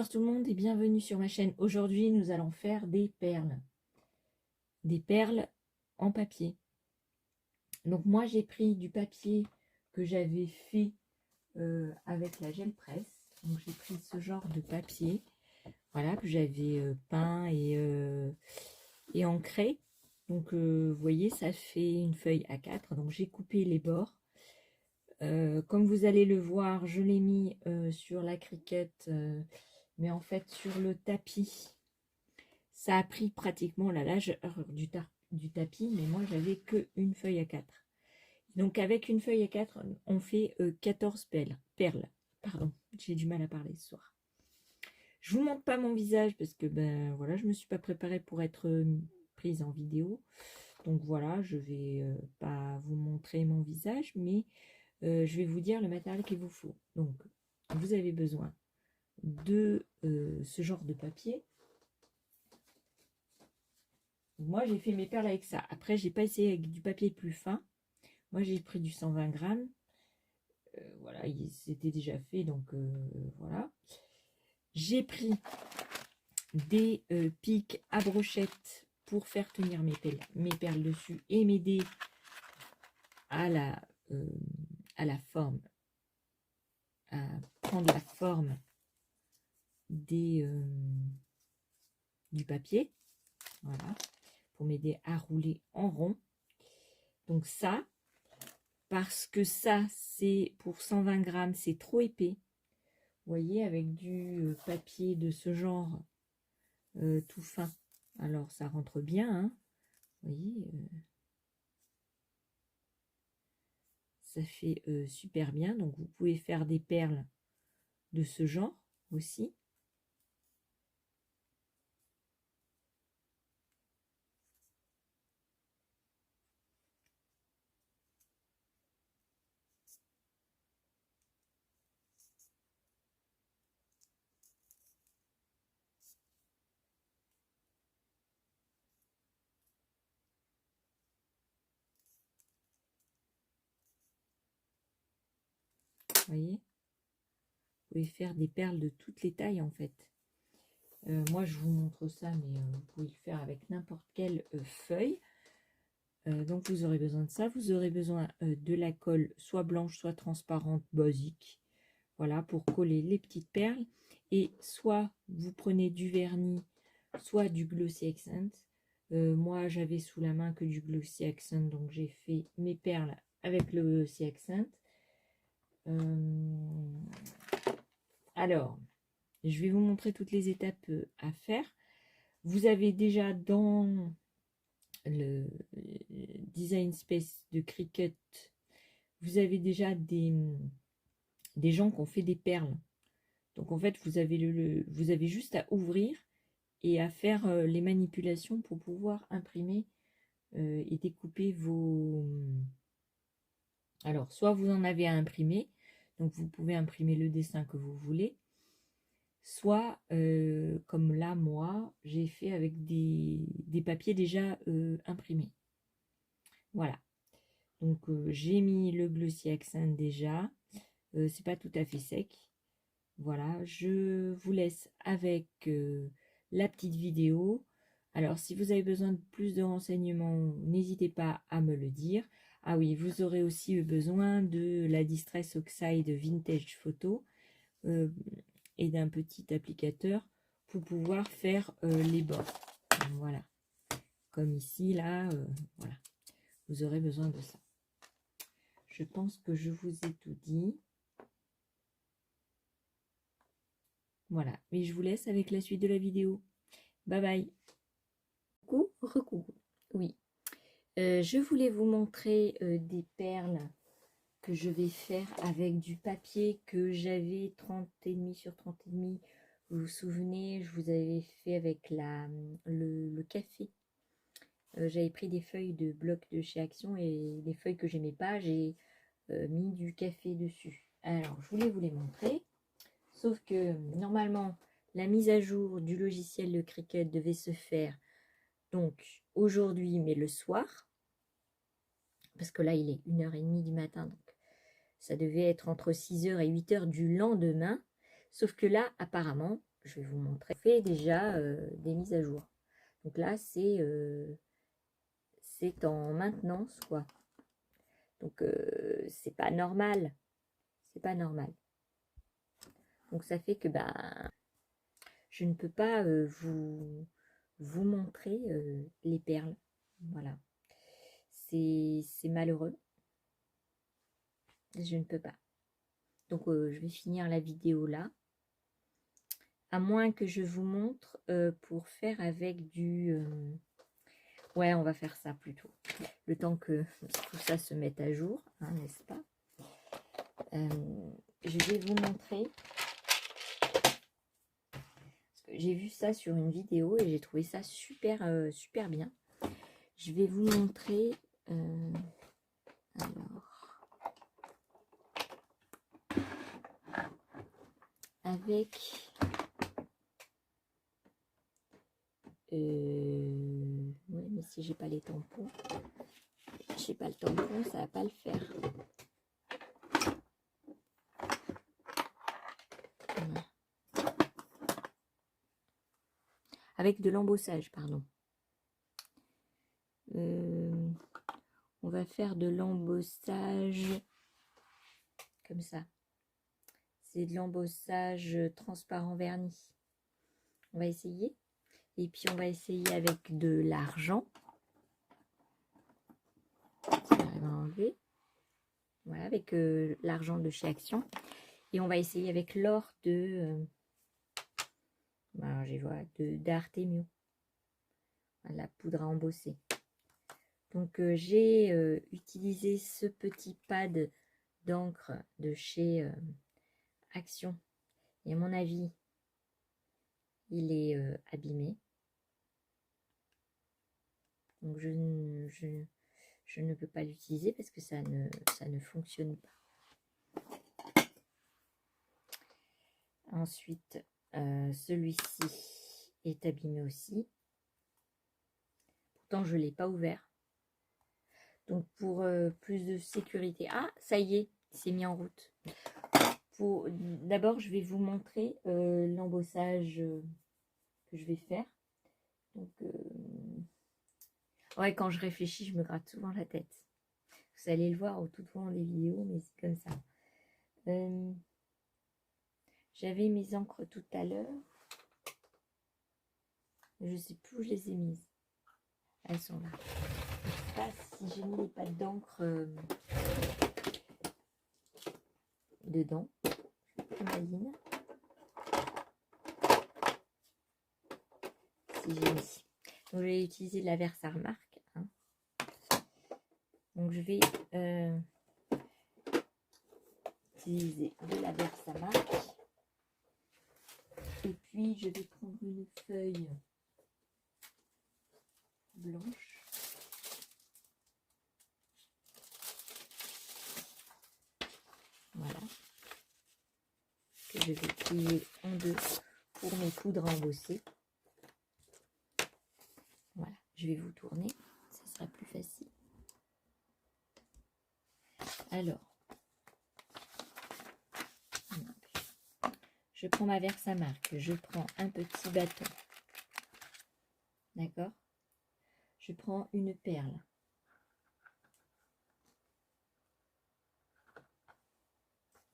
Bonsoir tout le monde et bienvenue sur ma chaîne. Aujourd'hui, nous allons faire des perles. Des perles en papier. Donc moi, j'ai pris du papier que j'avais fait avec la gel presse. Donc j'ai pris ce genre de papier. Voilà, que j'avais peint et ancré. Donc vous voyez, ça fait une feuille A4. Donc j'ai coupé les bords. Comme vous allez le voir, je l'ai mis sur la Cricut, mais en fait sur le tapis. Ça a pris pratiquement la largeur du tapis, mais moi j'avais que une feuille A4. Donc avec une feuille A4, on fait 14 perles. Pardon, j'ai du mal à parler ce soir. Je vous montre pas mon visage parce que ben voilà, je me suis pas préparée pour être prise en vidéo. Donc voilà, je vais pas vous montrer mon visage, mais je vais vous dire le matériel qu'il vous faut. Donc vous avez besoin de ce genre de papier. Moi, j'ai fait mes perles avec ça. Après, j'ai pas essayé avec du papier plus fin. Moi, j'ai pris du 120 grammes. Voilà, c'était déjà fait, donc voilà. J'ai pris des pics à brochette pour faire tenir mes perles dessus et m'aider à la forme, à prendre la forme du papier. Voilà, pour m'aider à rouler en rond. Donc ça, parce que ça, c'est pour 120 grammes, c'est trop épais. Vous voyez, avec du papier de ce genre, tout fin. Alors, ça rentre bien, hein. Vous voyez, ça fait super bien. Donc, vous pouvez faire des perles de ce genre aussi. Vous voyez, vous pouvez faire des perles de toutes les tailles, en fait. Moi, je vous montre ça, mais vous pouvez le faire avec n'importe quelle feuille. Donc, vous aurez besoin de ça. Vous aurez besoin de la colle, soit blanche, soit transparente, basique. Voilà, pour coller les petites perles. Et soit vous prenez du vernis, soit du Glossy Accent. Moi, j'avais sous la main que du Glossy Accent, donc j'ai fait mes perles avec le Glossy Accent. Alors, je vais vous montrer toutes les étapes à faire. Vous avez déjà dans le Design Space de Cricut, vous avez déjà des gens qui ont fait des perles. Donc en fait, vous avez juste à ouvrir et à faire les manipulations pour pouvoir imprimer et découper vos... Alors, soit vous en avez à imprimer, donc vous pouvez imprimer le dessin que vous voulez, soit, comme là, moi, j'ai fait avec des papiers déjà imprimés. Voilà. Donc, j'ai mis le Glossy Accent déjà. C'est pas tout à fait sec. Voilà, je vous laisse avec la petite vidéo. Alors, si vous avez besoin de plus de renseignements, n'hésitez pas à me le dire. Ah oui, vous aurez aussi besoin de la Distress Oxide Vintage Photo et d'un petit applicateur pour pouvoir faire les bords. Voilà, comme ici, là, voilà, vous aurez besoin de ça. Je pense que je vous ai tout dit. Voilà, mais je vous laisse avec la suite de la vidéo. Bye bye. Recoucou. Oui, je voulais vous montrer des perles que je vais faire avec du papier que j'avais 30,5 sur 30,5. Vous vous souvenez, je vous avais fait avec le café. J'avais pris des feuilles de bloc de chez Action et les feuilles que j'aimais pas, j'ai mis du café dessus. Alors, je voulais vous les montrer. Sauf que normalement, la mise à jour du logiciel de Cricut devait se faire donc aujourd'hui, mais le soir. Parce que là, il est 1h30 du matin, donc ça devait être entre 6h et 8h du lendemain. Sauf que là, apparemment, je vais vous montrer. Je fais déjà des mises à jour. Donc là, c'est en maintenance, quoi. Donc, c'est pas normal. C'est pas normal. Donc, ça fait que je ne peux pas vous montrer les perles. Voilà. C'est malheureux. Je ne peux pas. Donc, je vais finir la vidéo là. À moins que je vous montre pour faire avec du... Ouais, on va faire ça plutôt. Le temps que tout ça se mette à jour, hein, n'est-ce pas? Je vais vous montrer. J'ai vu ça sur une vidéo et j'ai trouvé ça super, super bien. Je vais vous montrer... avec... oui, mais si j'ai pas les tampons, j'ai pas le tampon, ça va pas le faire. Voilà. Avec de l'embossage, pardon. On va faire de l'embossage comme ça. C'est de l'embossage transparent verni. On va essayer. Et puis on va essayer avec de l'argent. On va enlever. Voilà, avec l'argent de chez Action. Et on va essayer avec l'or de... je vois, d'Artemio. La poudre à embosser. Donc j'ai utilisé ce petit pad d'encre de chez Action. Et à mon avis, il est abîmé. Donc je ne peux pas l'utiliser parce que ça ne fonctionne pas. Ensuite, celui-ci est abîmé aussi. Pourtant, je ne l'ai pas ouvert. Donc pour plus de sécurité... Ah, ça y est, il s'est mis en route. D'abord, je vais vous montrer l'embossage que je vais faire. Donc, ouais, quand je réfléchis, je me gratte souvent la tête. Vous allez le voir tout au long des vidéos, mais c'est comme ça. J'avais mes encres tout à l'heure. Je ne sais plus où je les ai mises. Elles sont là. Je ne sais pas si j'ai mis les pattes d'encre dedans. Maline. Si j'ai mis. Donc, je vais utiliser de la Versamark. Hein. Donc, je vais utiliser de la Versamark. Et puis, je vais prendre une feuille blanche. Voilà. Que je vais plier en deux pour mes poudres à embosser. Voilà. Je vais vous tourner. Ça sera plus facile. Alors, je prends ma Versamark. Je prends un petit bâton. D'accord? Je prends une perle.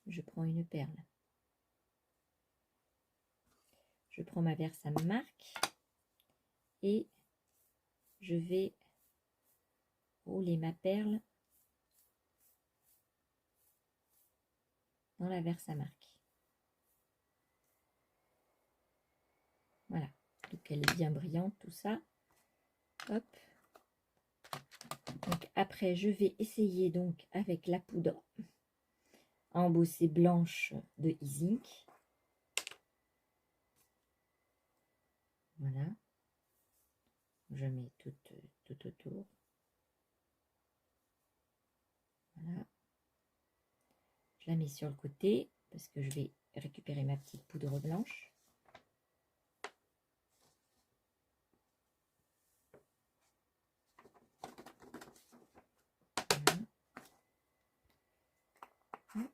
Je prends une perle. Je prends ma Versamark et je vais rouler ma perle dans la Versamark. Voilà. Donc elle est bien brillante, tout ça. Hop. Donc après, je vais essayer donc avec la poudre à embosser blanche de Isink. Voilà. Je mets tout autour. Voilà. Je la mets sur le côté parce que je vais récupérer ma petite poudre blanche. Voilà.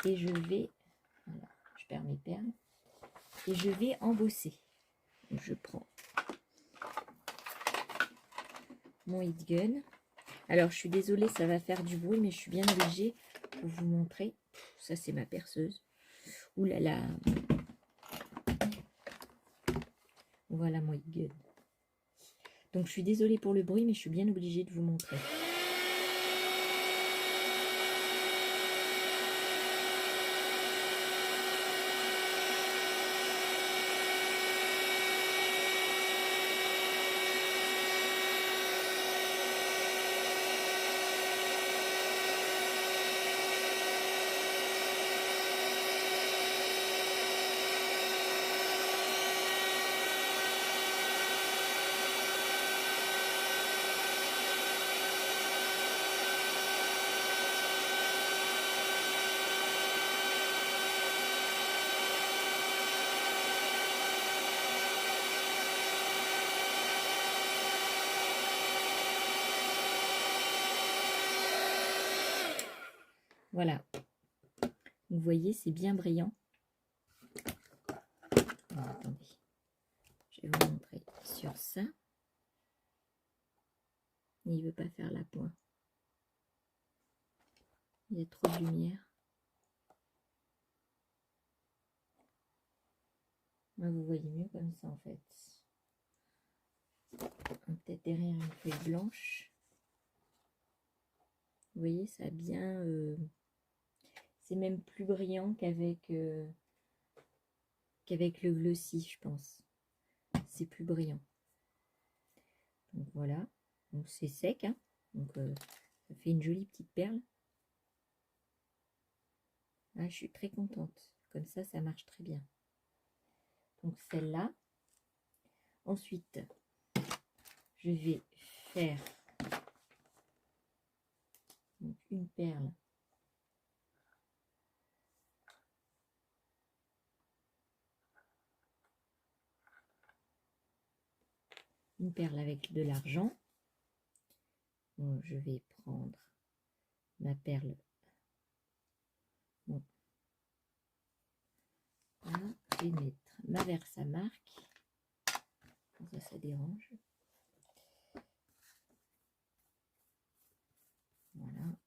Et je vais, voilà, je perds mes perles. et je vais embosser. Donc, je prends mon heat gun. Alors, je suis désolée, ça va faire du bruit, mais je suis bien obligée pour vous montrer. Ça, c'est ma perceuse. Ouh là là. Voilà mon heat gun. Donc, je suis désolée pour le bruit, mais je suis bien obligée de vous montrer. Voilà. Vous voyez, c'est bien brillant. Alors, attendez. Je vais vous montrer sur ça. Il ne veut pas faire la pointe. Il y a trop de lumière. Là, vous voyez mieux comme ça en fait. Peut-être derrière une feuille blanche. Vous voyez, ça a bien... c'est même plus brillant qu'avec le glossy, je pense. C'est plus brillant. Donc voilà. Donc c'est sec. Hein. Donc ça fait une jolie petite perle. Ah, je suis très contente. Comme ça marche très bien. Donc celle-là. Ensuite, je vais faire donc, une perle. Une perle avec de l'argent. Donc, je vais prendre ma perle. Bon. Là, je vais mettre ma Versamark. Ça dérange. Voilà.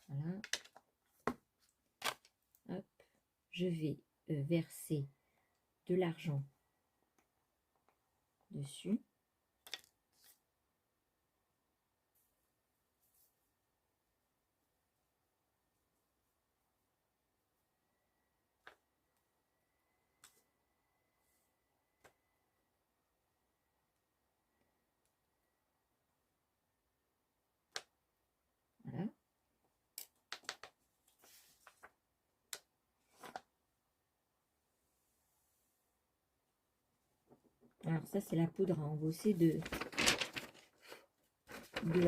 Voilà. Hop. Je vais verser de l'argent dessus. Voilà. Alors ça, c'est la poudre à embosser de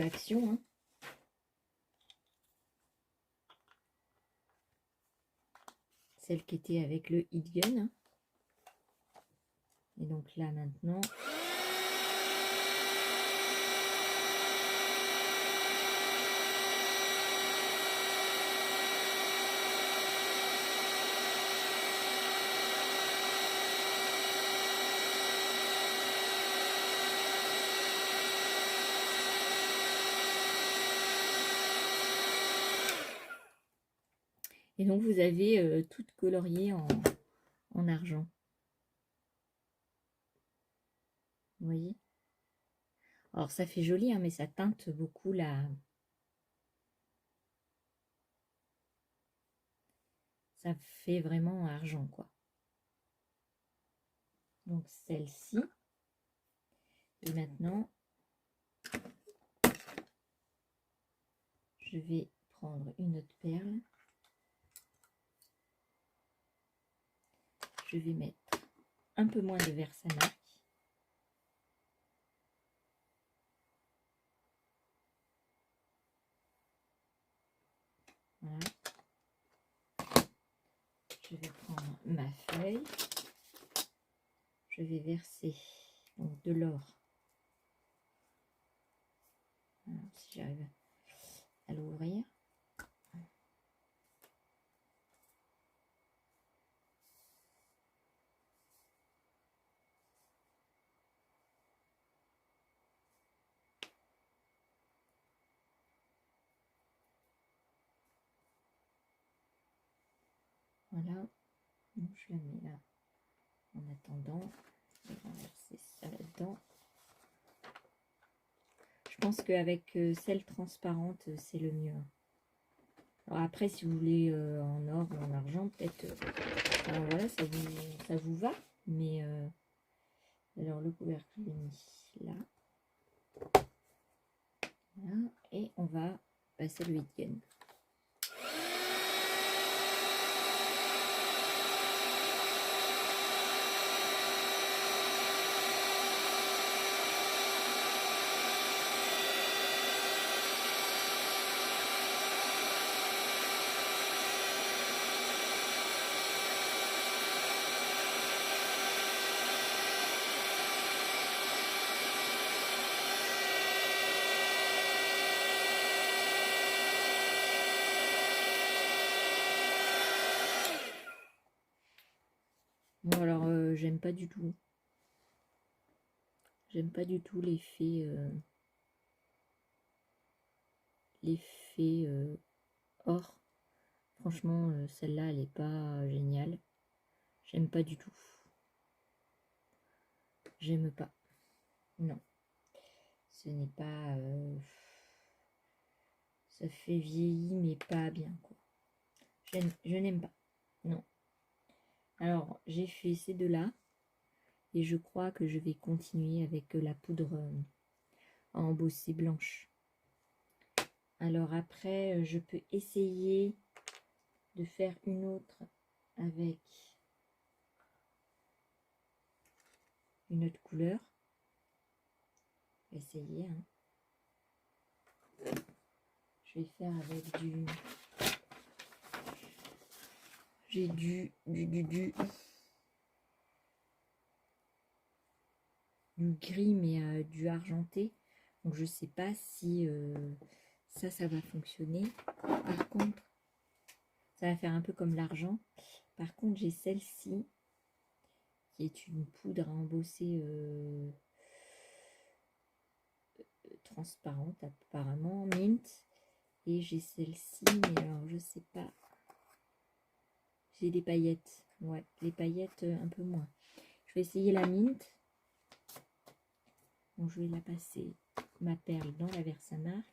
Action. Hein. Celle qui était avec le heat gun. Hein. Et donc là, maintenant... Et donc, vous avez tout colorié en argent. Vous voyez? Alors, ça fait joli, hein, mais ça teinte beaucoup la... Ça fait vraiment argent, quoi. Donc, celle-ci. Et maintenant, je vais prendre une autre perle. Je vais mettre un peu moins de Versamark. Voilà. Je vais prendre ma feuille. Je vais verser donc, de l'or. Si j'arrive à l'ouvrir. Voilà. Donc, je la mets là en attendant. Je vais renverser ça là-dedans. Je pense qu'avec celle transparente, c'est le mieux. Alors après, si vous voulez en or ou en argent, peut-être, alors voilà, ça vous va. Mais alors le couvercle, je l'ai mis là. Voilà, et on va passer le 8e. Bon, alors, j'aime pas du tout. J'aime pas du tout l'effet or. Franchement, celle-là, elle est pas géniale. J'aime pas du tout. J'aime pas. Non. Ce n'est pas... ça fait vieilli, mais pas bien, quoi. Je n'aime pas. Non. Alors, j'ai fait ces deux-là. Et je crois que je vais continuer avec la poudre à embosser blanche. Alors après, je peux essayer de faire une autre avec une autre couleur. Essayer. Hein. Je vais faire avec du... J'ai du gris, mais du argenté. Donc je sais pas si ça va fonctionner. Par contre, ça va faire un peu comme l'argent. Par contre, j'ai celle-ci qui est une poudre à embosser transparente apparemment, mint. Et j'ai celle-ci, mais alors je sais pas. J'ai des paillettes. Ouais, les paillettes un peu moins. Je vais essayer la mint. Donc je vais la passer, ma perle, dans la Versamark.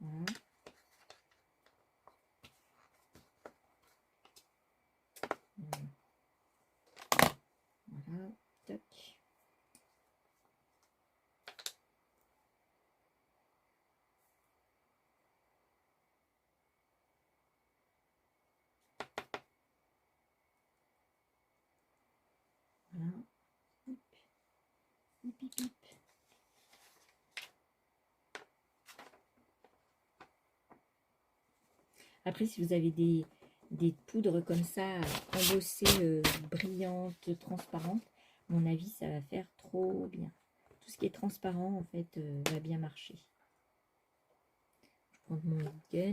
Voilà. Voilà. Toc. Voilà. Hip. Hip, hip, hip. Après, si vous avez des poudres comme ça, embossées, brillantes, transparentes, à mon avis, ça va faire trop bien. Tout ce qui est transparent, en fait, va bien marcher. Je prends mon gun.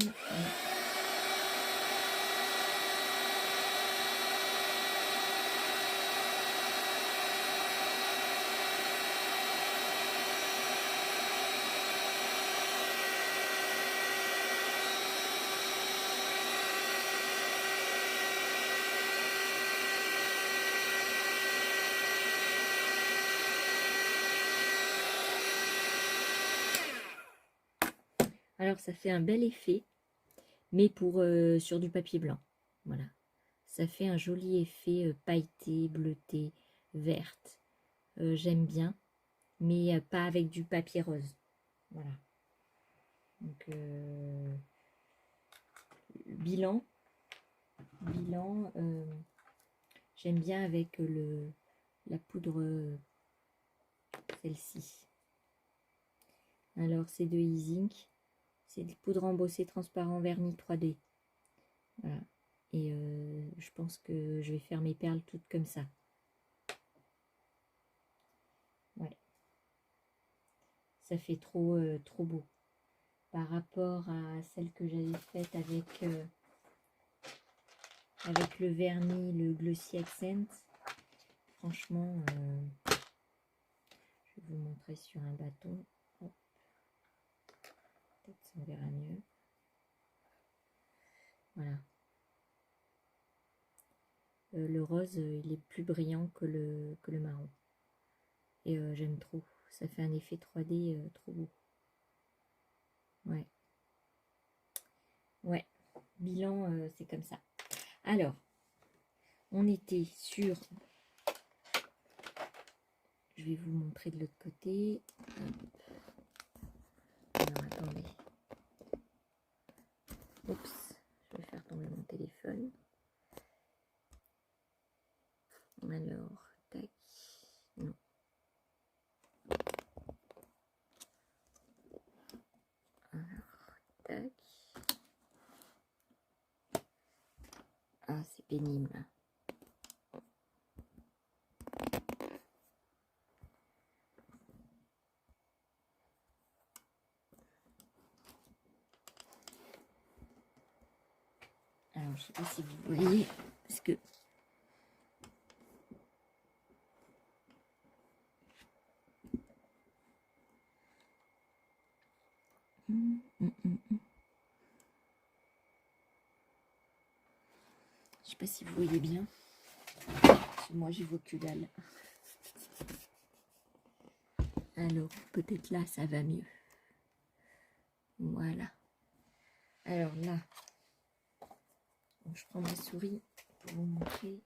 Alors, ça fait un bel effet, mais pour sur du papier blanc. Voilà. Ça fait un joli effet pailleté, bleuté, verte. J'aime bien, mais pas avec du papier rose. Voilà. Donc, bilan, j'aime bien avec la poudre, celle-ci. Alors, c'est de Easink. C'est des poudres embossées transparent vernis 3D. Voilà. Et je pense que je vais faire mes perles toutes comme ça. Ouais. Ça fait trop beau. Par rapport à celle que j'avais faite avec le vernis, le Glossy Accent. Franchement, je vais vous montrer sur un bâton. Peut-être ça verra mieux. le rose, il est plus brillant que le marron. Et j'aime trop. Ça fait un effet 3D trop beau. Ouais. Ouais. Bilan, c'est comme ça. Alors, on était sur... Je vais vous montrer de l'autre côté. Alors, attendez. Oups, je vais faire tomber mon téléphone. Alors, tac. Non. Alors, tac. Ah, c'est pénible. Alors, je sais pas si vous voyez, parce que je sais pas si vous voyez bien. Parce que moi, j'y vois que dalle. Alors, peut-être là, ça va mieux. Voilà. Alors là, je prends ma souris pour vous montrer.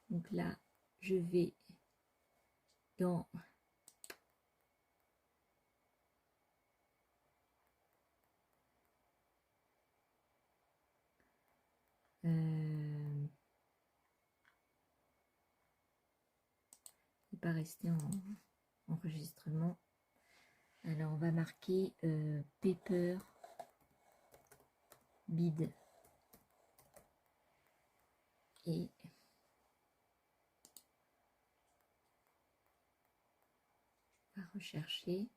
Donc là, je vais dans il n'est pas resté en enregistrement. Alors on va marquer Paper Bead et on va rechercher.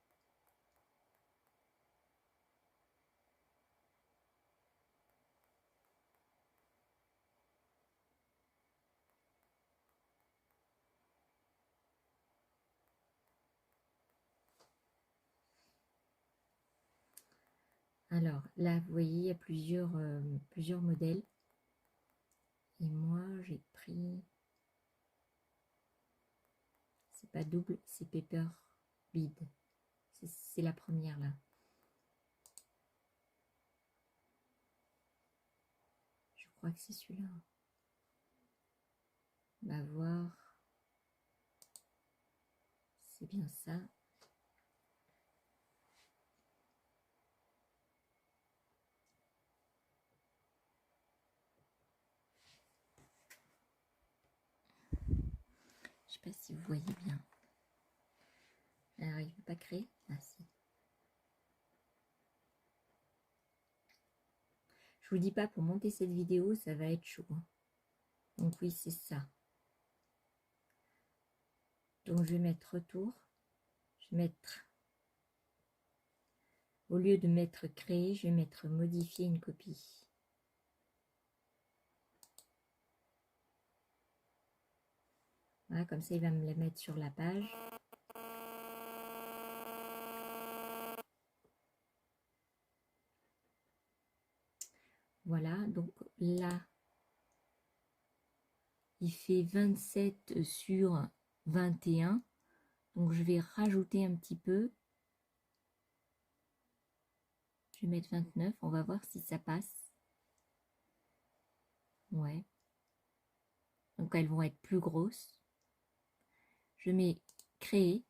Alors là, vous voyez, il y a plusieurs modèles. Et moi, j'ai pris... C'est pas double, c'est Paper Bead. C'est la première là. Je crois que c'est celui-là. On va voir. C'est bien ça. Je sais pas si vous voyez bien. Alors, il ne veut pas créer. Ah si. Je vous dis pas, pour monter cette vidéo, ça va être chaud. Donc oui, c'est ça. Donc je vais mettre retour. Je vais mettre, au lieu de mettre créer, je vais mettre modifier une copie. Voilà, comme ça il va me la mettre sur la page. Voilà, donc là, il fait 27 sur 21. Donc je vais rajouter un petit peu. Je vais mettre 29, on va voir si ça passe. Ouais. Donc elles vont être plus grosses. Je mets créer.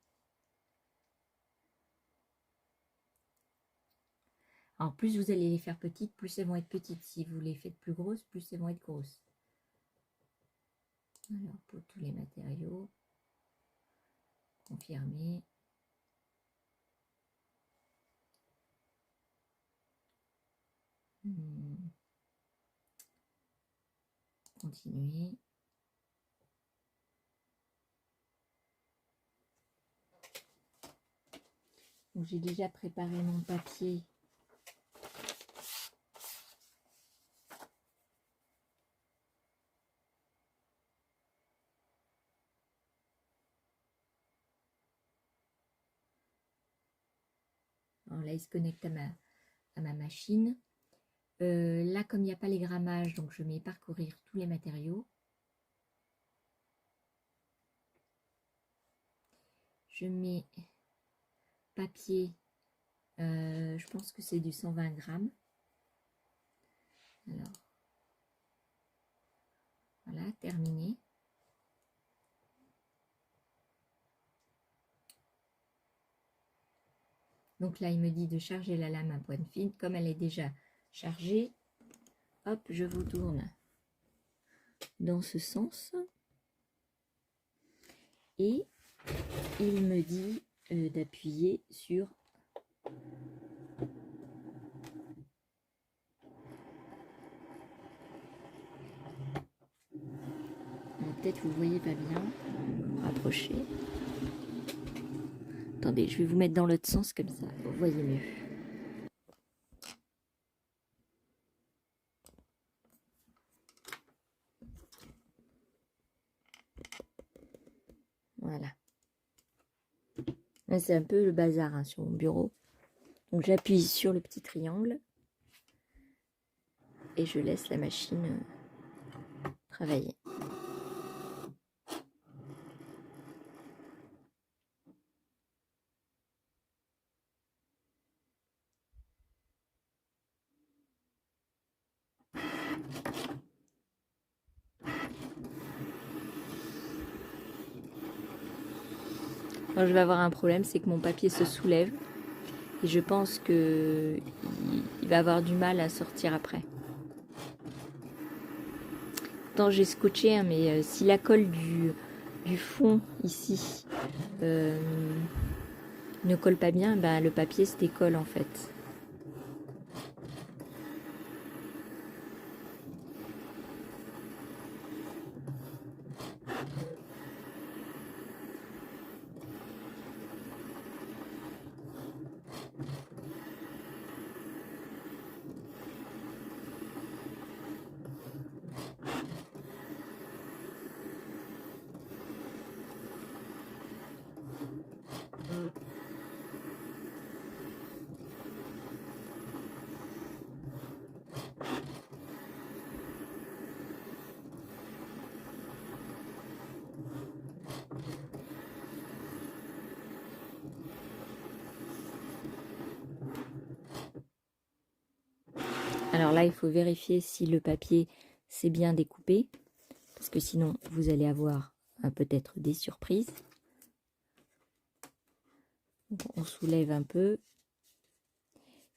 Alors plus vous allez les faire petites, plus elles vont être petites. Si vous les faites plus grosses, plus elles vont être grosses. Alors pour tous les matériaux, confirmer. Continuer. Donc j'ai déjà préparé mon papier. Alors là, il se connecte à ma machine. Là, comme il n'y a pas les grammages, donc je mets parcourir tous les matériaux. Je mets papier, je pense que c'est du 120 grammes. Alors, voilà, terminé. Donc là, il me dit de charger la lame à pointe fine. Comme elle est déjà chargée, hop, je vous tourne dans ce sens. Et il me dit d'appuyer sur peut-être vous voyez pas bien, rapprocher. Attendez, je vais vous mettre dans l'autre sens comme ça, vous voyez mieux. Voilà. C'est un peu le bazar hein, sur mon bureau. Donc j'appuie sur le petit triangle et je laisse la machine travailler. Quand je vais avoir un problème, c'est que mon papier se soulève et je pense que il va avoir du mal à sortir après. Pourtant j'ai scotché, hein, mais si la colle du fond ici ne colle pas bien, ben, le papier se décolle en fait. Alors là, il faut vérifier si le papier s'est bien découpé, parce que sinon, vous allez avoir peut-être des surprises. Donc, on soulève un peu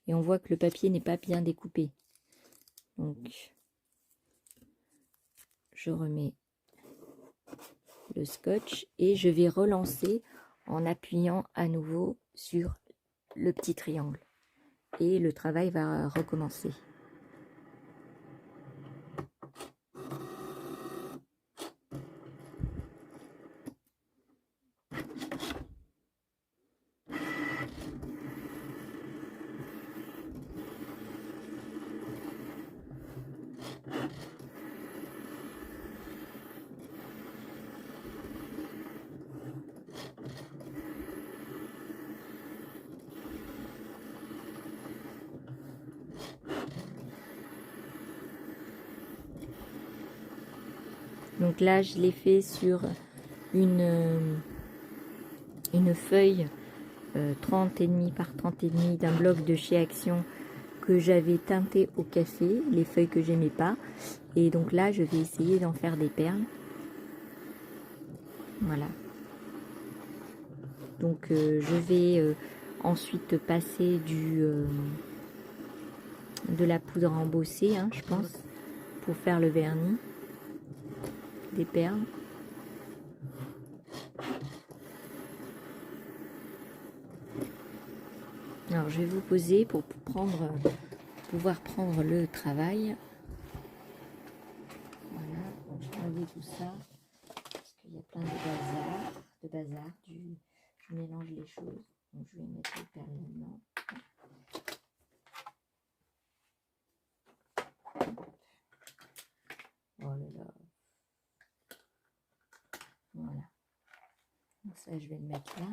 et on voit que le papier n'est pas bien découpé. Donc, je remets le scotch et je vais relancer en appuyant à nouveau sur le petit triangle. Et le travail va recommencer. Donc là, je l'ai fait sur une feuille 30,5 par 30,5 d'un bloc de chez Action que j'avais teinté au café, les feuilles que j'aimais pas. Et donc là, je vais essayer d'en faire des perles. Voilà. Donc je vais ensuite passer de la poudre embossée, hein, je pense, pour faire le vernis des perles. Alors je vais vous poser pour pouvoir prendre le travail. Voilà, donc je vais enlever tout ça parce qu'il y a plein de bazar, je mélange les choses. Donc je vais mettre les perles là-dedans. Oh là là. Voilà. Donc ça, je vais le mettre là.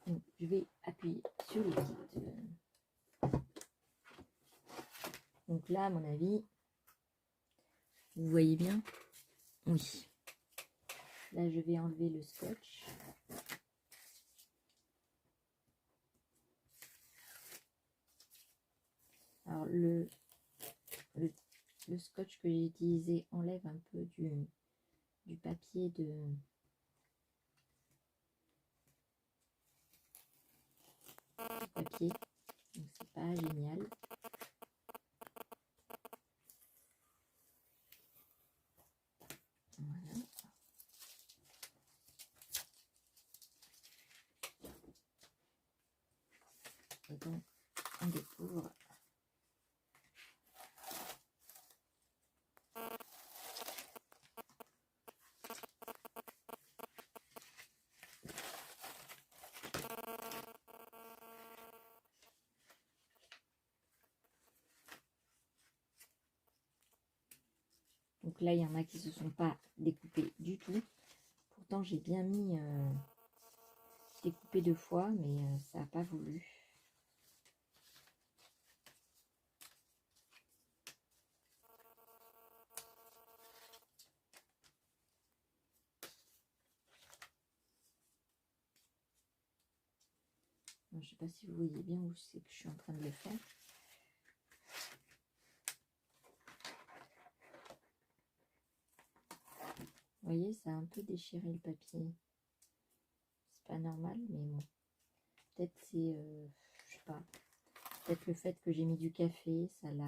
Donc, je vais appuyer sur le petit. Donc là, à mon avis, vous voyez bien? Oui. Là, je vais enlever le scotch. Alors le scotch que j'ai utilisé enlève un peu du papier du papier, donc c'est pas génial. Voilà. Et donc on découvre donc là il y en a qui se sont pas découpés du tout. Pourtant j'ai bien mis découpé 2 fois, mais ça n'a pas voulu. Je ne sais pas si vous voyez bien où c'est que je suis en train de le faire. Vous voyez, ça a un peu déchiré le papier. C'est pas normal, mais bon. Peut-être c'est, je sais pas, peut-être le fait que j'ai mis du café, ça l'a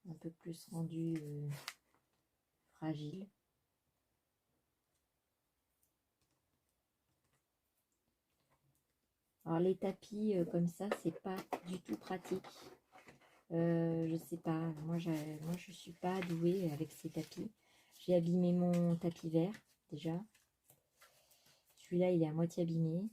un peu plus rendu fragile. Alors les tapis comme ça, c'est pas du tout pratique. Je sais pas, moi je suis pas douée avec ces tapis. J'ai abîmé mon tapis vert déjà. Celui-là il est à moitié abîmé.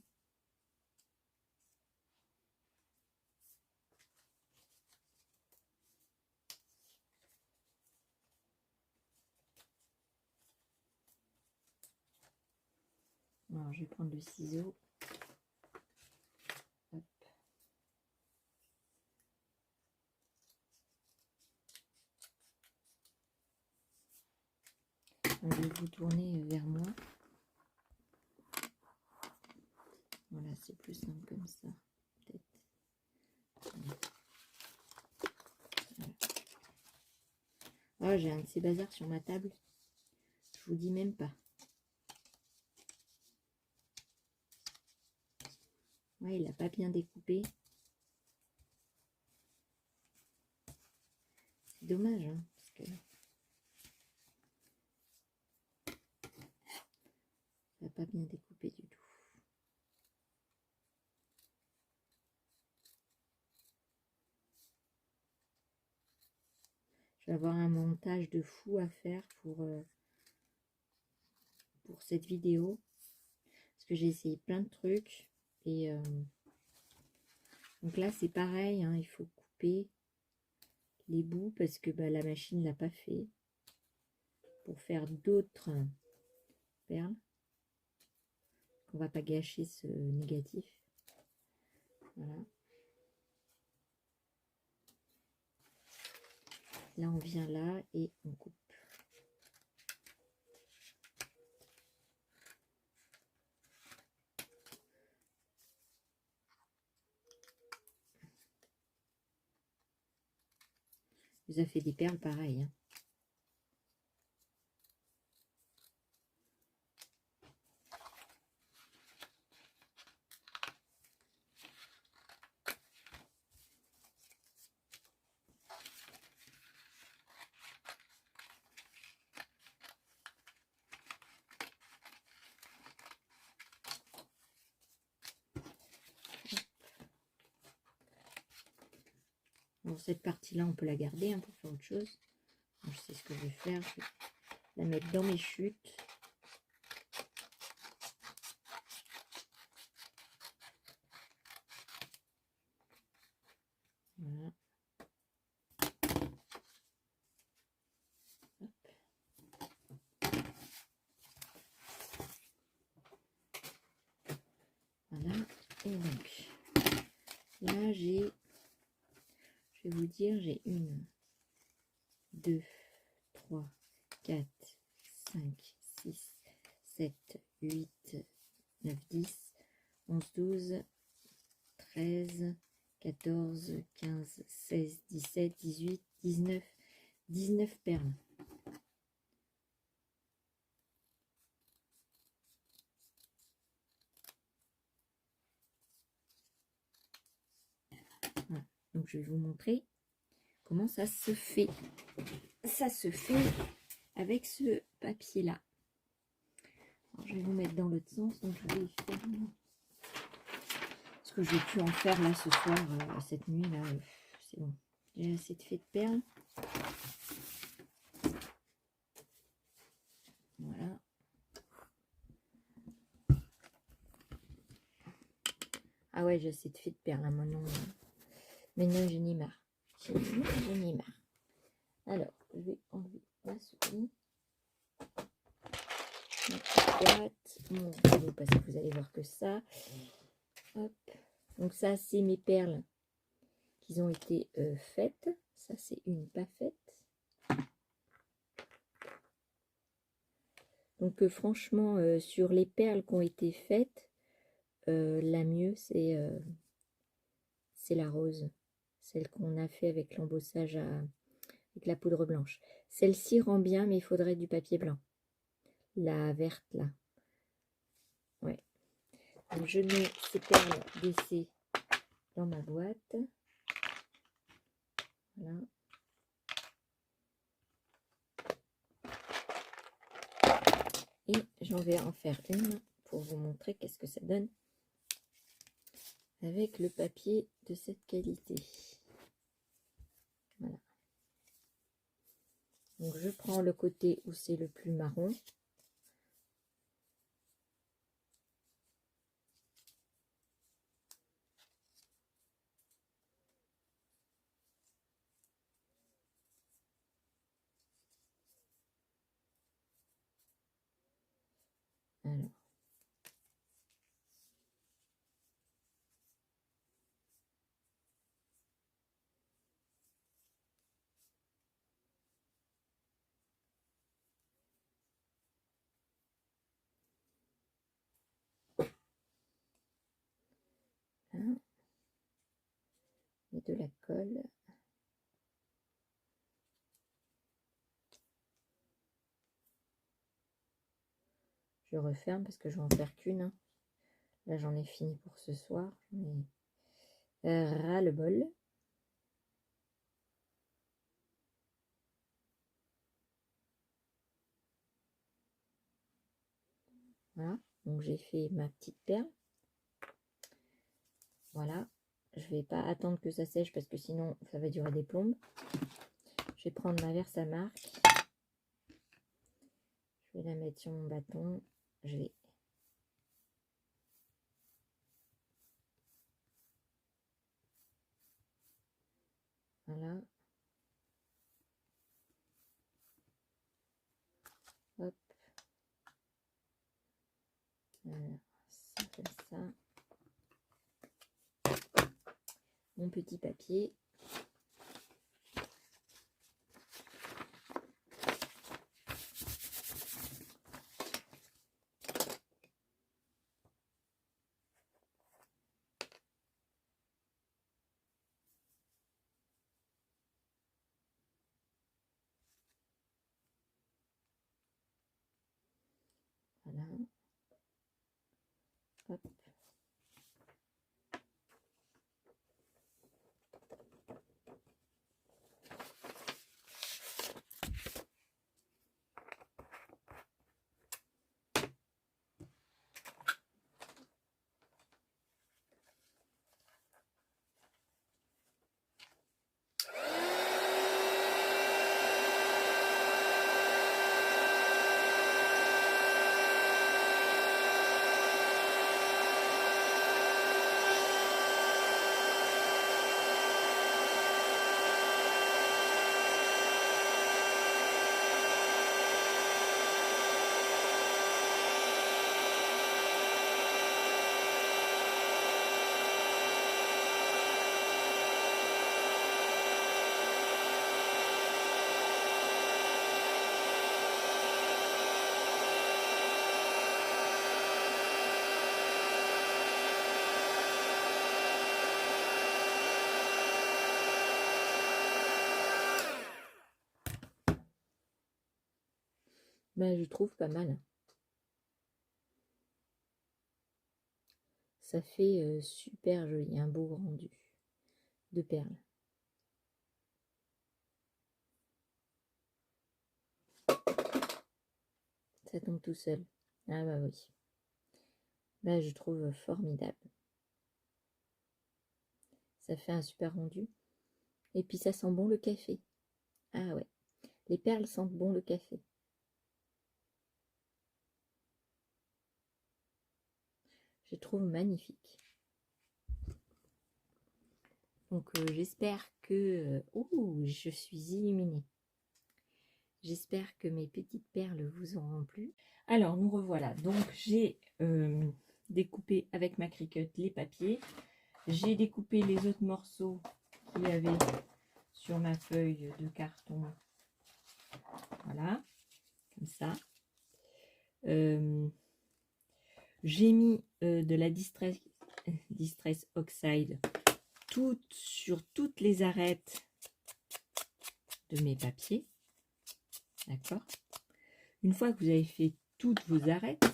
Alors je vais prendre le ciseau. Hop. Je vais vous tourner vers moi. Voilà, c'est plus simple comme ça. Peut-être. Voilà. Ah, j'ai un de ces bazars sur ma table. Je vous dis même pas. Ouais, il n'a pas bien découpé. C'est dommage, hein, parce que ça n'a pas bien découpé du tout. Je vais avoir un montage de fou à faire pour cette vidéo. Parce que j'ai essayé plein de trucs. Et donc là, c'est pareil, hein, il faut couper les bouts parce que bah, la machine ne l'a pas fait. Pour faire d'autres perles. On va pas gâcher ce négatif. Voilà. Là, on vient là et on coupe. Vous avez fait des perles pareilles. Hein. Bon, cette partie-là, on peut la garder hein, pour faire autre chose. Donc, je sais ce que je vais faire. Je vais la mettre dans mes chutes. Voilà. Hop. Voilà. Et donc, là, j'ai, je vais vous dire, j'ai 1, 2, 3, 4, 5, 6, 7, 8, 9, 10, 11, 12, 13, 14, 15, 16, 17, 18, 19, 19 perles. Voilà. Donc je vais vous montrer comment ça se fait. Ça se fait avec ce papier là. Alors, je vais vous mettre dans l'autre sens, donc je vais faire ce que je vais plus en faire là ce soir, cette nuit là. C'est bon, j'ai assez de fait de perles. Voilà. Ah ouais, j'ai assez de fait de perles là maintenant. Maintenant j'en ai marre. J'en ai marre. Alors, je vais enlever la souris. Mon stylo, parce que vous allez voir que ça. Hop. Donc ça, c'est mes perles qui ont été faites. Ça, c'est une pas faite. Donc franchement, sur les perles qui ont été faites, la mieux, c'est la rose. Celle qu'on a fait avec l'embossage avec la poudre blanche. Celle-ci rend bien, mais il faudrait du papier blanc. La verte, là. Ouais. Donc, je mets ces perles d'essai dans ma boîte. Voilà. Et j'en vais en faire une pour vous montrer qu'est-ce que ça donne avec le papier de cette qualité. Voilà. Donc je prends le côté où c'est le plus marron. Alors. Hein, et de la colle. Je referme parce que je vais en faire qu'une. Hein. Là, j'en ai fini pour ce soir. Mais ras le bol. Voilà. Donc, j'ai fait ma petite perle. Voilà. Je vais pas attendre que ça sèche parce que sinon, ça va durer des plombes. Je vais prendre ma Versamark. Je vais la mettre sur mon bâton. Je vais voilà. Hop. Voilà. Ça comme ça. Mon petit papier. Voilà. Hop. Ben, je trouve pas mal. Ça fait super joli, un beau rendu de perles. Ça tombe tout seul. Ah bah oui. Ben, je trouve formidable. Ça fait un super rendu. Et puis ça sent bon le café. Ah ouais. Les perles sentent bon le café. Je trouve magnifique. Donc j'espère que... ouh, je suis illuminée. J'espère que mes petites perles vous auront plu. Alors nous revoilà. Donc j'ai découpé avec ma Cricut les papiers. J'ai découpé les autres morceaux qu'il y avait sur ma feuille de carton. Voilà, comme ça. J'ai mis de la Distress Oxide sur toutes les arêtes de mes papiers. D'accord. Une fois que vous avez fait toutes vos arêtes,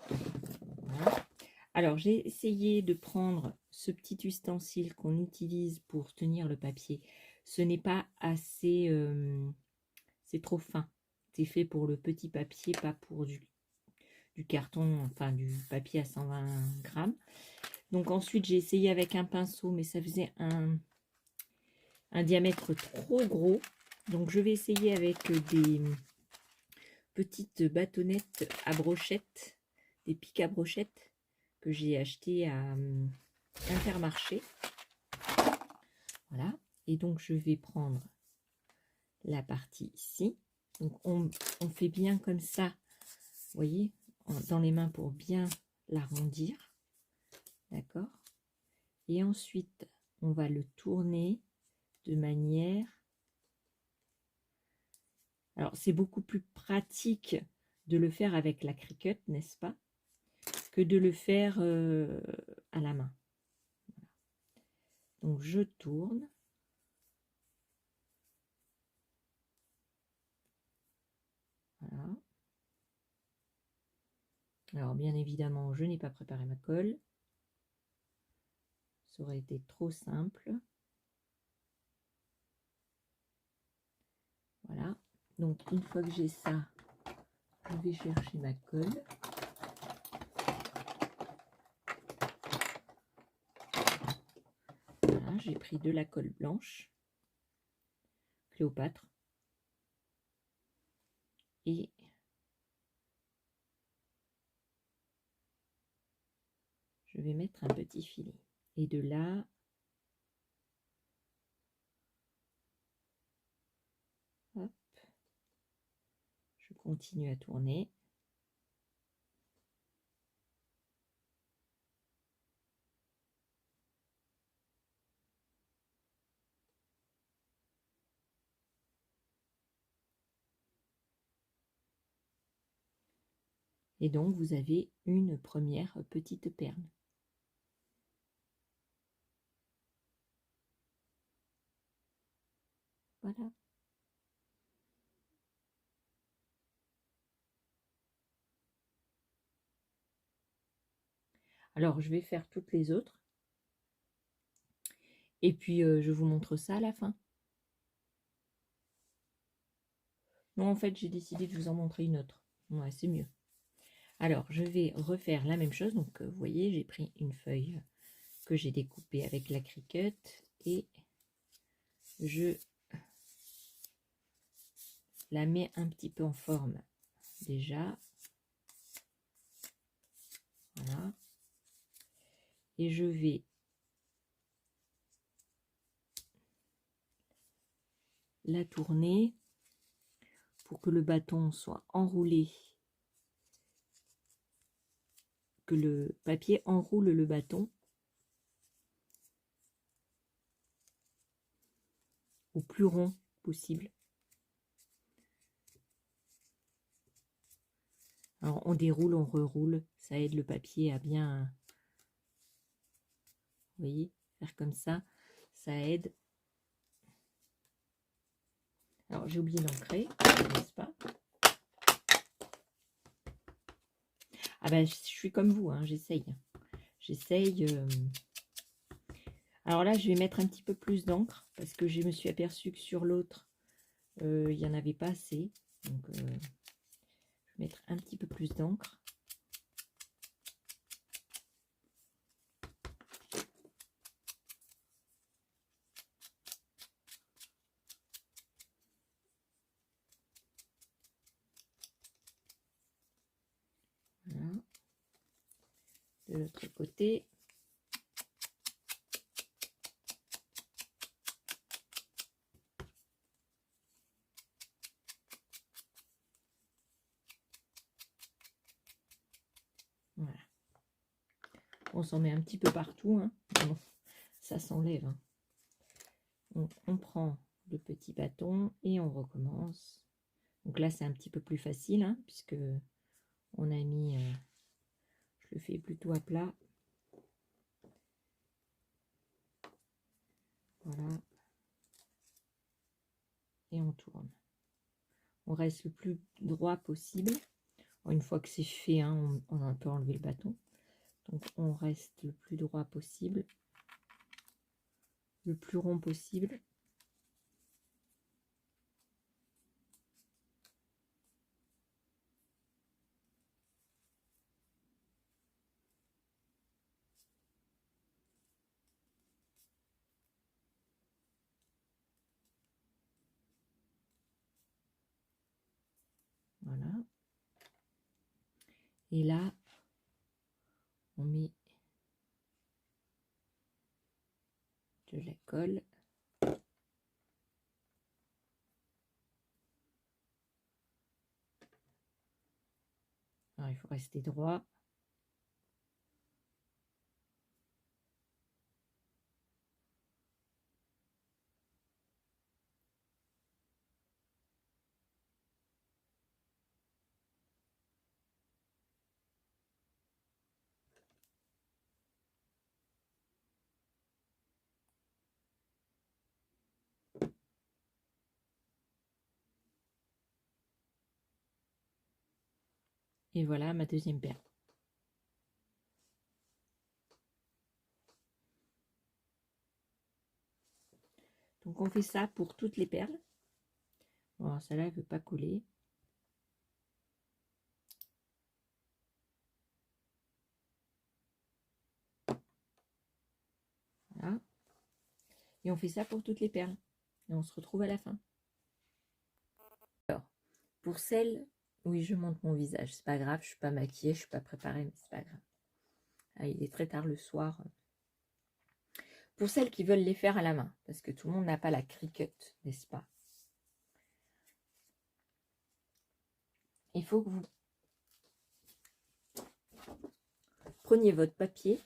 voilà. Alors j'ai essayé de prendre ce petit ustensile qu'on utilise pour tenir le papier. Ce n'est pas assez, c'est trop fin. C'est fait pour le petit papier, pas pour du carton, enfin du papier à 120 grammes. Donc ensuite j'ai essayé avec un pinceau, mais ça faisait un diamètre trop gros. Donc je vais essayer avec des petites bâtonnettes à brochettes, des pics à brochettes que j'ai acheté à Intermarché. Voilà. Et donc je vais prendre la partie ici. Donc on fait bien comme ça, vous voyez, dans les mains pour bien l'arrondir. D'accord. Et ensuite, on va le tourner de manière... Alors, c'est beaucoup plus pratique de le faire avec la Cricut, n'est-ce pas, que de le faire à la main. Donc, je tourne. Voilà. Alors, bien évidemment, je n'ai pas préparé ma colle. Ça aurait été trop simple. Voilà. Donc, une fois que j'ai ça, je vais chercher ma colle. Voilà, j'ai pris de la colle blanche, Cléopâtre. Et je vais mettre un petit filet. Et de là, hop, je continue à tourner. Et donc, vous avez une première petite perle. Voilà. Alors, je vais faire toutes les autres. Et puis, je vous montre ça à la fin. Non, en fait, j'ai décidé de vous en montrer une autre. Ouais, c'est mieux. Alors, je vais refaire la même chose. Donc, vous voyez, j'ai pris une feuille que j'ai découpée avec la Cricut. Et je la mets un petit peu en forme déjà. Voilà. Et je vais la tourner pour que le bâton soit enroulé, que le papier enroule le bâton au plus rond possible. Alors on déroule, on reroule, ça aide le papier à bien, vous voyez, faire comme ça aide. Alors j'ai oublié d'encrer, n'est-ce pas? Ah ben, je suis comme vous, hein, j'essaye. J'essaye. Alors là, je vais mettre un petit peu plus d'encre parce que je me suis aperçue que sur l'autre, il n'y en avait pas assez. Donc, je vais mettre un petit peu plus d'encre. Voilà. De l'autre côté. Voilà. On s'en met un petit peu partout. Hein. Bon, ça s'enlève. Hein. Donc, on prend le petit bâton et on recommence. Donc là, c'est un petit peu plus facile, hein, puisque on a mis... je le fais plutôt à plat. Voilà. Et on tourne. On reste le plus droit possible. Une fois que c'est fait, hein, on peut enlever le bâton. Donc on reste le plus droit possible, le plus rond possible. Voilà. Et là, on met de la colle. Alors, il faut rester droit. Et voilà ma deuxième perle. Donc on fait ça pour toutes les perles. Bon, celle-là, elle ne veut pas coller. Voilà. Et on fait ça pour toutes les perles. Et on se retrouve à la fin. Alors, pour celles... Oui, je montre mon visage. C'est pas grave, je suis pas maquillée, je suis pas préparée, mais c'est pas grave. Ah, il est très tard le soir. Pour celles qui veulent les faire à la main, parce que tout le monde n'a pas la Cricut, n'est-ce pas? Il faut que vous preniez votre papier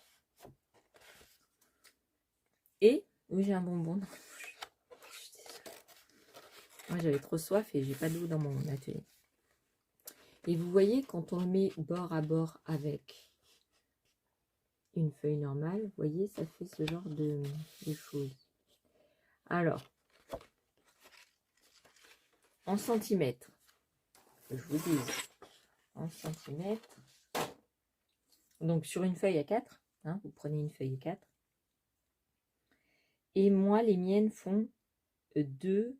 et... Oui, j'ai un bonbon dans ma bouche. Moi, j'avais trop soif et j'ai pas d'eau dans mon atelier. Et vous voyez, quand on le met bord à bord avec une feuille normale, vous voyez, ça fait ce genre de choses. Alors, en centimètres, je vous dis, en centimètres, donc sur une feuille à 4, hein, vous prenez une feuille à 4. Et moi, les miennes font 2,2.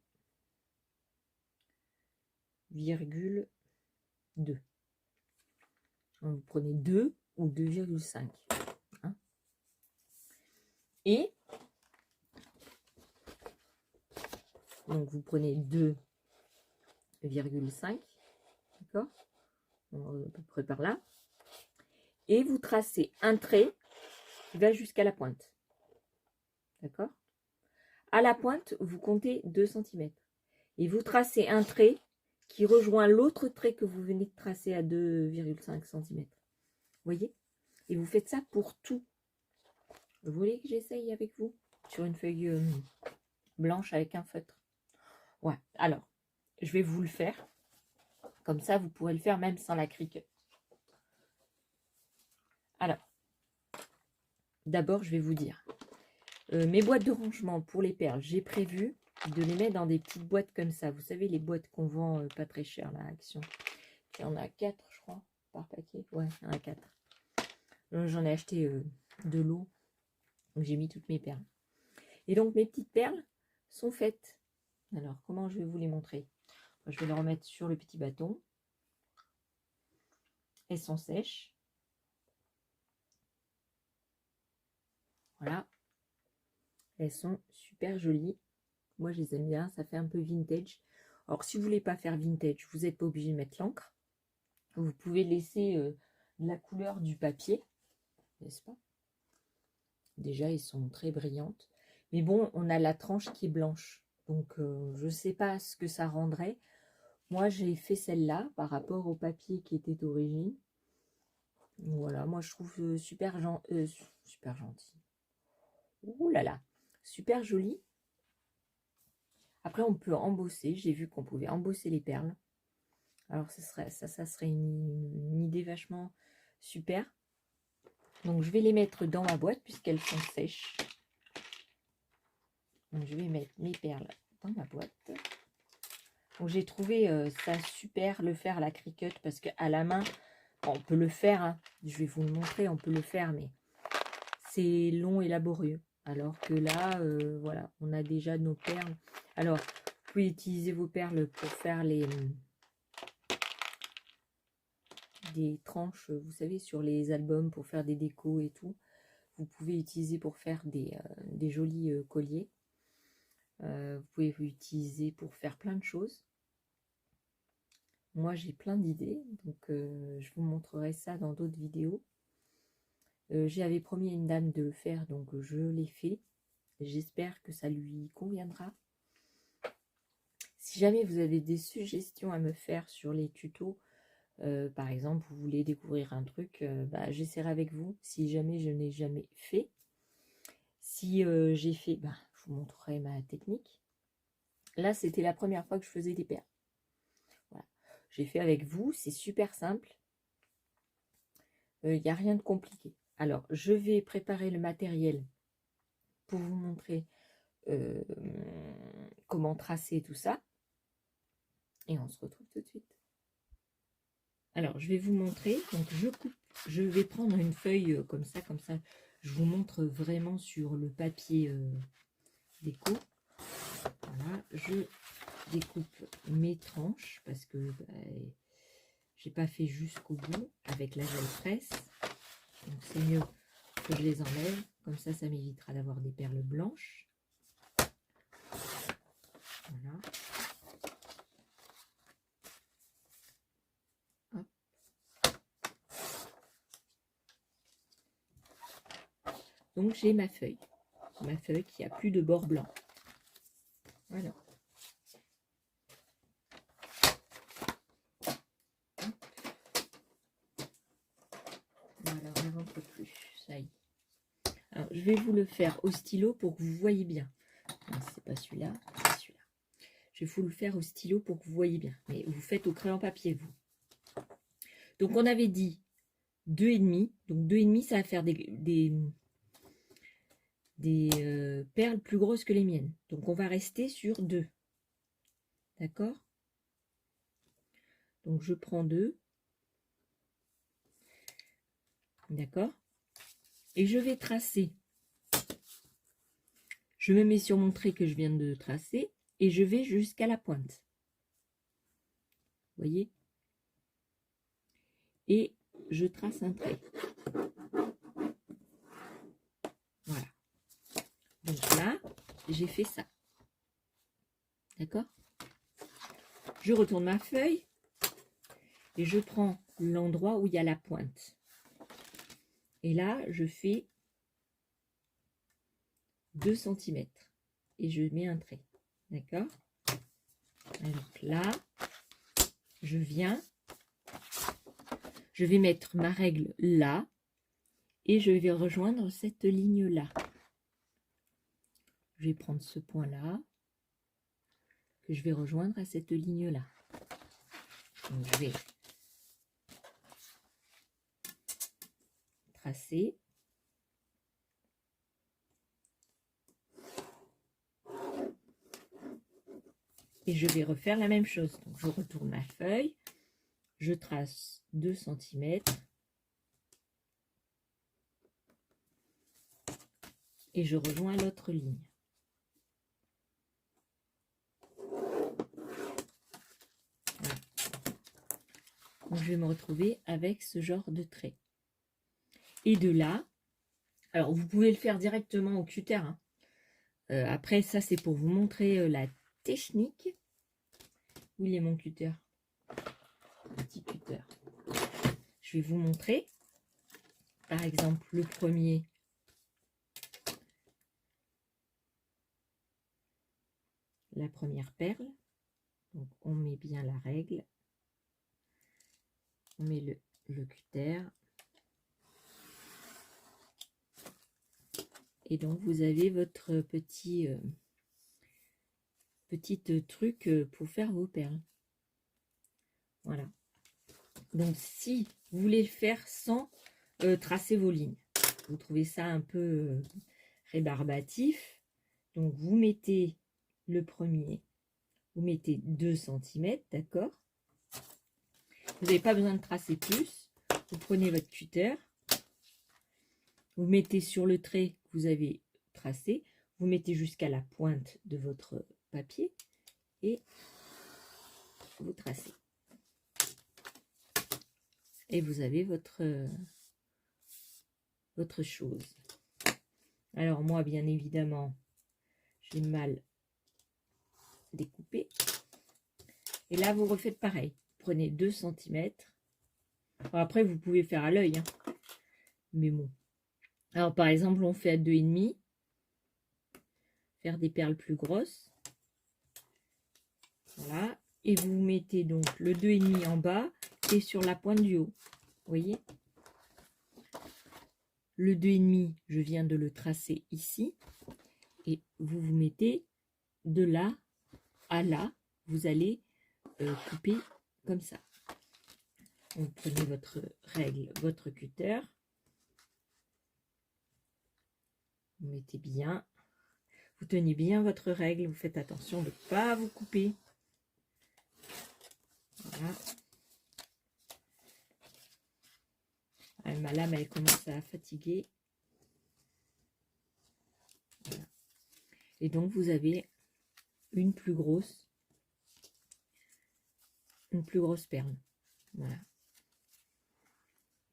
Donc, vous prenez 2 ou 2,5. Hein. Et donc, vous prenez 2,5. D'accord, à peu près par là. Et vous tracez un trait qui va jusqu'à la pointe. D'accord. À la pointe, vous comptez 2 cm. Et vous tracez un trait qui rejoint l'autre trait que vous venez de tracer à 2,5 cm. Vous voyez? Et vous faites ça pour tout. Vous voulez que j'essaye avec vous? Sur une feuille blanche avec un feutre. Ouais, alors, je vais vous le faire. Comme ça, vous pourrez le faire même sans la Cricut. Alors, d'abord, je vais vous dire. Mes boîtes de rangement pour les perles, j'ai prévu de les mettre dans des petites boîtes comme ça. Vous savez, les boîtes qu'on vend pas très cher, là, Action. Il y en a 4, je crois, par paquet. Ouais, il y en a 4. J'en ai acheté de l'eau. Donc j'ai mis toutes mes perles. Et donc mes petites perles sont faites. Alors comment je vais vous les montrer? Je vais les remettre sur le petit bâton. Elles sont sèches. Voilà. Elles sont super jolies. Moi je les aime bien. Ça fait un peu vintage. Alors si vous voulez pas faire vintage, vous n'êtes pas obligé de mettre l'encre. Vous pouvez laisser la couleur du papier. N'est-ce pas? Déjà, elles sont très brillantes. Mais bon, on a la tranche qui est blanche. Donc, je ne sais pas ce que ça rendrait. Moi, j'ai fait celle-là par rapport au papier qui était d'origine. Voilà, moi, je trouve super gentil. Ouh là là, super joli. Après, on peut embosser. J'ai vu qu'on pouvait embosser les perles. Alors, ça serait une idée vachement super. Donc, je vais les mettre dans ma boîte puisqu'elles sont sèches. Donc, je vais mettre mes perles dans ma boîte. Donc, j'ai trouvé ça super, le faire à la Cricut, parce qu'à la main, on peut le faire. Hein. Je vais vous le montrer, on peut le faire, mais c'est long et laborieux. Alors que là, voilà, on a déjà nos perles. Alors, vous pouvez utiliser vos perles pour faire des tranches, vous savez, sur les albums, pour faire des décos et tout. Vous pouvez utiliser pour faire des jolis colliers. Vous pouvez utiliser pour faire plein de choses. Moi, j'ai plein d'idées, donc je vous montrerai ça dans d'autres vidéos. J'avais promis à une dame de le faire, donc je l'ai fait. J'espère que ça lui conviendra. Si jamais vous avez des suggestions à me faire sur les tutos, par exemple, vous voulez découvrir un truc, j'essaierai avec vous. Si jamais je n'ai jamais fait, si j'ai fait, je vous montrerai ma technique. Là, c'était la première fois que je faisais des perles. Voilà. J'ai fait avec vous, c'est super simple. Il n'y a rien de compliqué. Alors, je vais préparer le matériel pour vous montrer comment tracer tout ça. Et on se retrouve tout de suite. Alors, je vais vous montrer. Donc, je vais prendre une feuille comme ça. Je vous montre vraiment sur le papier déco. Voilà, je découpe mes tranches parce que j'ai pas fait jusqu'au bout avec la gel presse. Donc, c'est mieux que je les enlève. Comme ça m'évitera d'avoir des perles blanches. Voilà. Hop. Donc, j'ai ma feuille qui a plus de bord blanc. Voilà. Voilà, on n'avance plus. Ça y est. Alors, je vais vous le faire au stylo pour que vous voyez bien. C'est pas celui-là, c'est celui-là. Je vais vous le faire au stylo pour que vous voyez bien. Mais vous faites au crayon papier, vous. Donc, on avait dit 2,5. Donc, 2,5, ça va faire des perles plus grosses que les miennes. Donc, on va rester sur 2. D'accord? Donc, je prends 2. D'accord? Et je vais tracer. Je me mets sur mon trait que je viens de tracer et je vais jusqu'à la pointe. Vous voyez? Et je trace un trait. Voilà. Donc là, j'ai fait ça. D'accord? Je retourne ma feuille et je prends l'endroit où il y a la pointe. Et là, je fais 2 cm et je mets un trait. D'accord? Donc là, je vais mettre ma règle là et je vais rejoindre cette ligne-là. Je vais prendre ce point-là que je vais rejoindre à cette ligne-là. Donc je vais tracer. Et je vais refaire la même chose. Donc je retourne ma feuille, je trace 2 cm et je rejoins l'autre ligne. Voilà. Donc, je vais me retrouver avec ce genre de trait. Et de là, alors vous pouvez le faire directement au cutter, hein. Après, ça c'est pour vous montrer la technique. Où il est mon cutter? Petit cutter. Je vais vous montrer. Par exemple, le premier. La première perle. Donc, on met bien la règle. On met le cutter. Et donc, vous avez votre petit truc pour faire vos perles. Voilà. Donc, si vous voulez le faire sans tracer vos lignes, vous trouvez ça un peu rébarbatif, donc vous mettez le premier, vous mettez 2 cm, d'accord? Vous n'avez pas besoin de tracer plus. Vous prenez votre cutter, vous mettez sur le trait que vous avez tracé, vous mettez jusqu'à la pointe de votre papier et vous tracez. Et vous avez votre chose. Alors moi, bien évidemment, j'ai mal découpé. Et là, vous refaites pareil. Prenez 2 cm. Bon, après, vous pouvez faire à l'œil, hein. Mais bon. Alors, par exemple, on fait à 2,5. Faire des perles plus grosses. Voilà. Et vous mettez donc le 2,5 en bas et sur la pointe du haut. Vous voyez? Le 2,5, je viens de le tracer ici. Et vous vous mettez de là à là. Vous allez couper comme ça. Vous prenez votre règle, votre cutter. Vous mettez bien. Vous tenez bien votre règle. Vous faites attention de ne pas vous couper. Voilà. Ma lame, elle commence à fatiguer. Voilà. Et donc, vous avez une plus grosse perle. Voilà.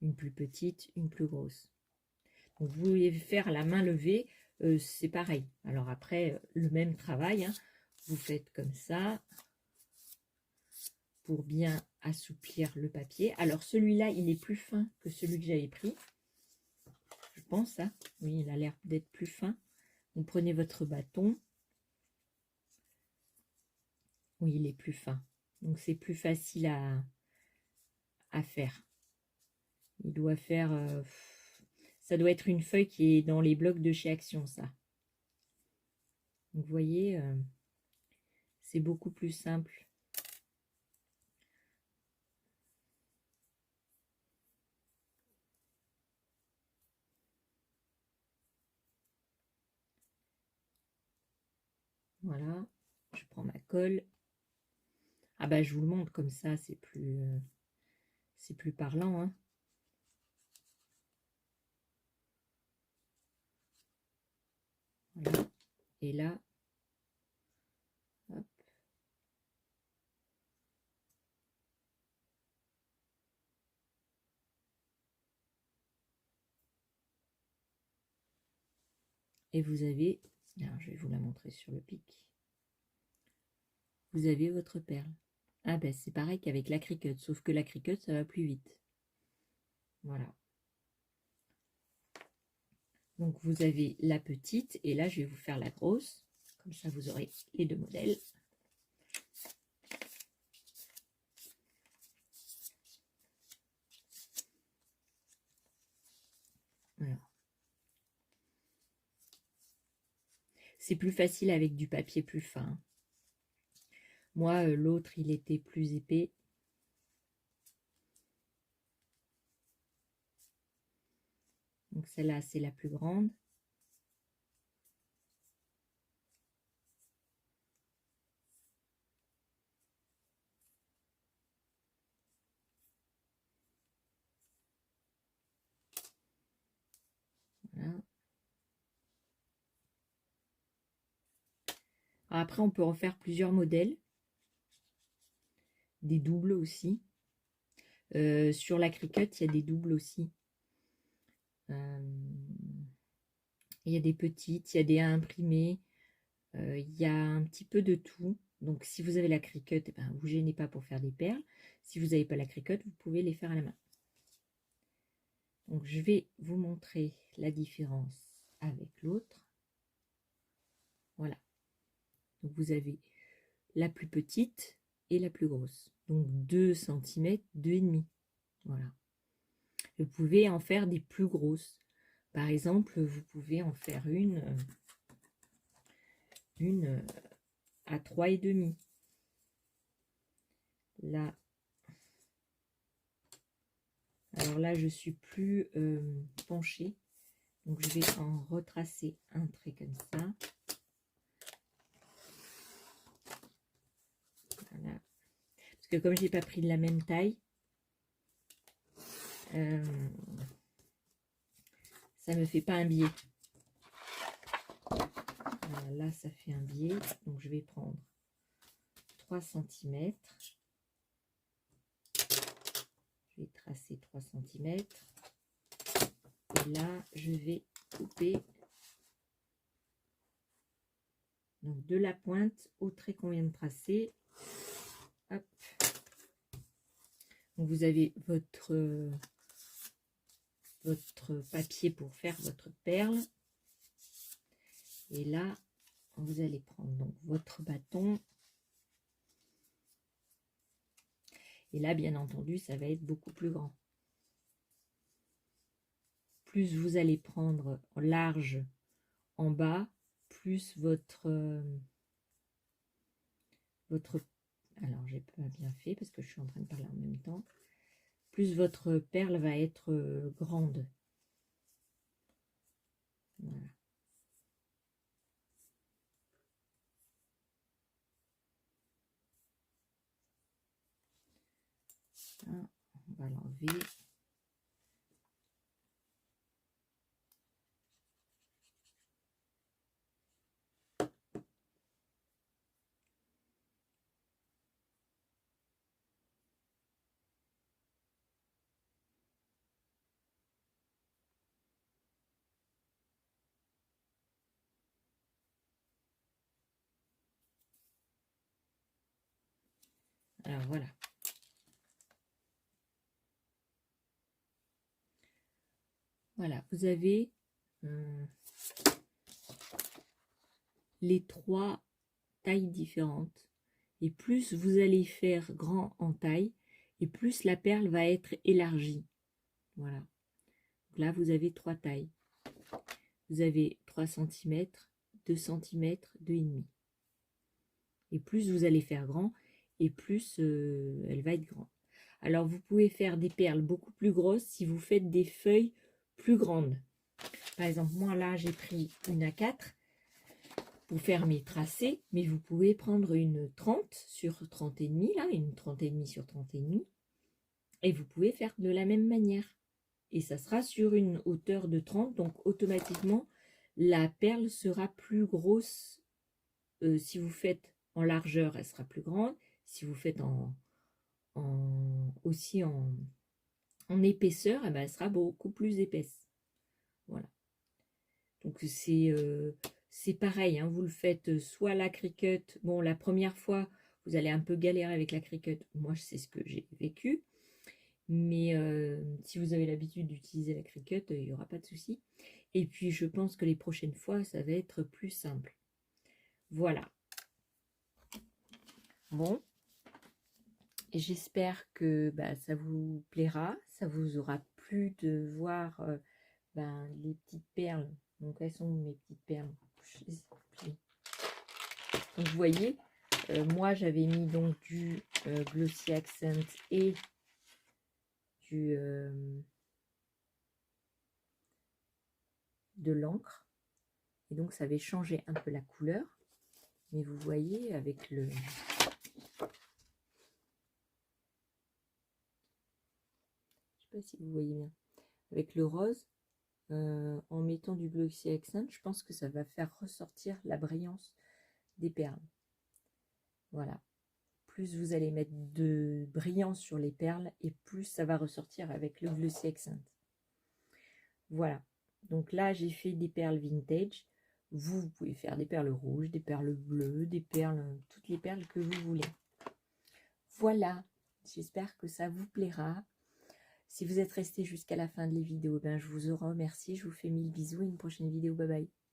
Une plus petite, une plus grosse. Donc, vous voulez faire la main levée, c'est pareil. Alors après, le même travail, hein. Vous faites comme ça pour bien assouplir le papier. Alors celui-là, il est plus fin que celui que j'avais pris. Je pense, hein. Oui, il a l'air d'être plus fin. Vous prenez votre bâton. Oui, il est plus fin. Donc c'est plus facile à faire. Il doit faire... ça doit être une feuille qui est dans les blocs de chez Action, ça. Donc, vous voyez, c'est beaucoup plus simple. Voilà, je prends ma colle. Ah bah je vous le montre comme ça, c'est plus parlant, hein. Voilà. Et là, hop. Et vous avez, alors je vais vous la montrer sur le pic. Vous avez votre perle. Ah ben c'est pareil qu'avec la Cricut, sauf que la Cricut ça va plus vite. Voilà. Donc vous avez la petite et là je vais vous faire la grosse. Comme ça vous aurez les deux modèles. Voilà. C'est plus facile avec du papier plus fin. Moi, l'autre, il était plus épais. Donc celle-là, c'est la plus grande. Après, on peut en faire plusieurs modèles, des doubles aussi. Sur la Cricut, il y a des doubles aussi. Il y a des petites, il y a des à imprimer, il y a un petit peu de tout. Donc, si vous avez la Cricut, eh ben, vous gênez pas pour faire des perles. Si vous n'avez pas la Cricut, vous pouvez les faire à la main. Donc, je vais vous montrer la différence avec l'autre. Voilà. Donc, vous avez la plus petite et la plus grosse. Donc, 2 cm, 2,5. Voilà. Vous pouvez en faire des plus grosses. Par exemple, vous pouvez en faire une à 3,5. Là, alors là, je suis plus penchée. Donc, je vais en retracer un trait comme ça. Voilà. Parce que comme j'ai pas pris de la même taille, ça me fait pas un biais. Voilà, là, ça fait un biais. Donc, je vais prendre 3 cm. Je vais tracer 3 cm. Et là, je vais couper donc de la pointe au trait qu'on vient de tracer. Hop. Donc, vous avez votre papier pour faire votre perle. Et là, vous allez prendre donc votre bâton. Et là, bien entendu, ça va être beaucoup plus grand. Plus vous allez prendre large en bas, plus votre alors j'ai pas bien fait parce que je suis en train de parler en même temps, plus votre perle va être grande. Voilà. Ça, on va l'enlever. Alors voilà. Voilà, vous avez les 3 tailles différentes. Et plus vous allez faire grand en taille, et plus la perle va être élargie. Voilà. Donc là, vous avez 3 tailles. Vous avez 3 cm, 2 cm, 2,5. Et plus vous allez faire grand, et plus elle va être grande. Alors, vous pouvez faire des perles beaucoup plus grosses si vous faites des feuilles plus grandes. Par exemple, moi, là, j'ai pris une A4 pour faire mes tracés, mais vous pouvez prendre une 30 sur 30,5, là, une 30,5 sur 30,5, et vous pouvez faire de la même manière. Et ça sera sur une hauteur de 30, donc automatiquement, la perle sera plus grosse. Si vous faites en largeur, elle sera plus grande. Si vous faites aussi en épaisseur, eh ben, elle sera beaucoup plus épaisse. Voilà. Donc c'est pareil, hein, vous le faites soit la Cricut. Bon, la première fois, vous allez un peu galérer avec la Cricut. Moi, c'est ce que j'ai vécu. Mais si vous avez l'habitude d'utiliser la Cricut, il n'y aura pas de souci. Et puis, je pense que les prochaines fois, ça va être plus simple. Voilà. Bon. J'espère que ça vous plaira. Ça vous aura plu de voir les petites perles. Donc, elles sont mes petites perles. Donc, vous voyez, moi, j'avais mis donc du Glossy Accent et de l'encre. Et donc, ça avait changé un peu la couleur. Mais vous voyez, avec le... Je sais pas si vous voyez bien. Avec le rose, en mettant du Glossy Accent, je pense que ça va faire ressortir la brillance des perles. Voilà. Plus vous allez mettre de brillance sur les perles et plus ça va ressortir avec le Glossy Accent. Voilà. Donc là, j'ai fait des perles vintage. Vous pouvez faire des perles rouges, des perles bleues, des perles, toutes les perles que vous voulez. Voilà. J'espère que ça vous plaira. Si vous êtes resté jusqu'à la fin de la vidéo, ben je vous remercie. Je vous fais 1000 bisous et une prochaine vidéo. Bye bye.